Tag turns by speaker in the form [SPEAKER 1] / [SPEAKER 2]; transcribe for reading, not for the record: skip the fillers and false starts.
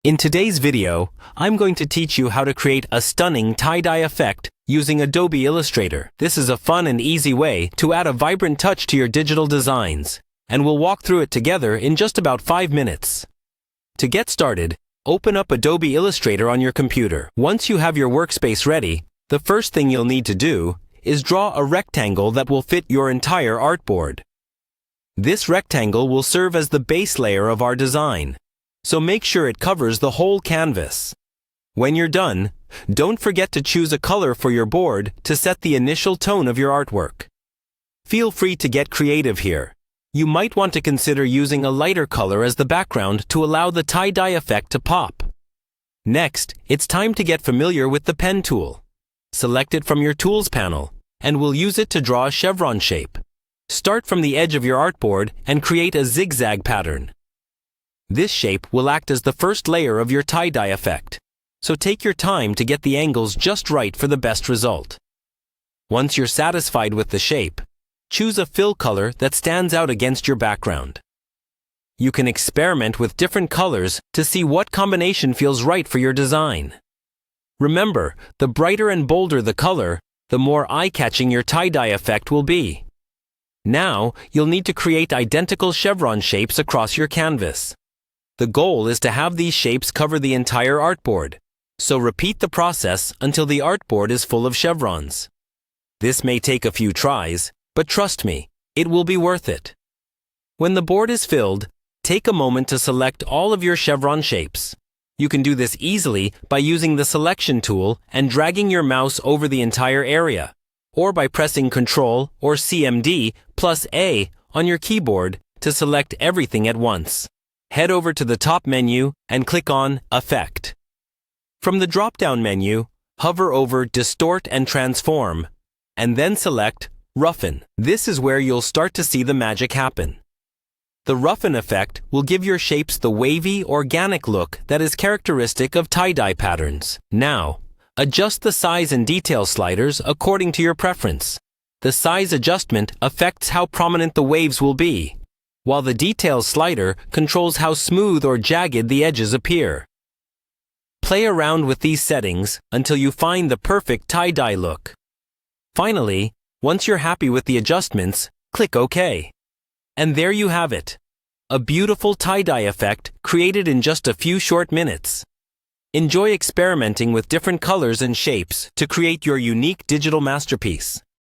[SPEAKER 1] In today's video, I'm going to teach you how to create a stunning tie-dye effect using Adobe Illustrator. This is a fun and easy way to add a vibrant touch to your digital designs, and we'll walk through it together in just about 5 minutes. To get started, open up Adobe Illustrator on your computer. Once you have your workspace ready, the first thing you'll need to do is draw a rectangle that will fit your entire artboard. This rectangle will serve as the base layer of our design, so make sure it covers the whole canvas. When you're done, don't forget to choose a color for your board to set the initial tone of your artwork. Feel free to get creative here. You might want to consider using a lighter color as the background to allow the tie-dye effect to pop. Next, it's time to get familiar with the pen tool. Select it from your Tools panel, and we'll use it to draw a chevron shape. Start from the edge of your artboard and create a zigzag pattern. This shape will act as the first layer of your tie-dye effect, so take your time to get the angles just right for the best result. Once you're satisfied with the shape, choose a fill color that stands out against your background. You can experiment with different colors to see what combination feels right for your design. Remember, the brighter and bolder the color, the more eye-catching your tie-dye effect will be. Now, you'll need to create identical chevron shapes across your canvas. The goal is to have these shapes cover the entire artboard, so repeat the process until the artboard is full of chevrons. This may take a few tries, but trust me, it will be worth it. When the board is filled, take a moment to select all of your chevron shapes. You can do this easily by using the selection tool and dragging your mouse over the entire area, or by pressing Ctrl or CMD plus A on your keyboard to select everything at once. Head over to the top menu and click on Effect. From the drop-down menu, hover over Distort and Transform, and then select Roughen. This is where you'll start to see the magic happen. The roughen effect will give your shapes the wavy, organic look that is characteristic of tie-dye patterns. Now, adjust the size and detail sliders according to your preference. The size adjustment affects how prominent the waves will be, while the details slider controls how smooth or jagged the edges appear. Play around with these settings until you find the perfect tie-dye look. Finally, once you're happy with the adjustments, click OK. And there you have it. A beautiful tie-dye effect created in just a few short minutes. Enjoy experimenting with different colors and shapes to create your unique digital masterpiece.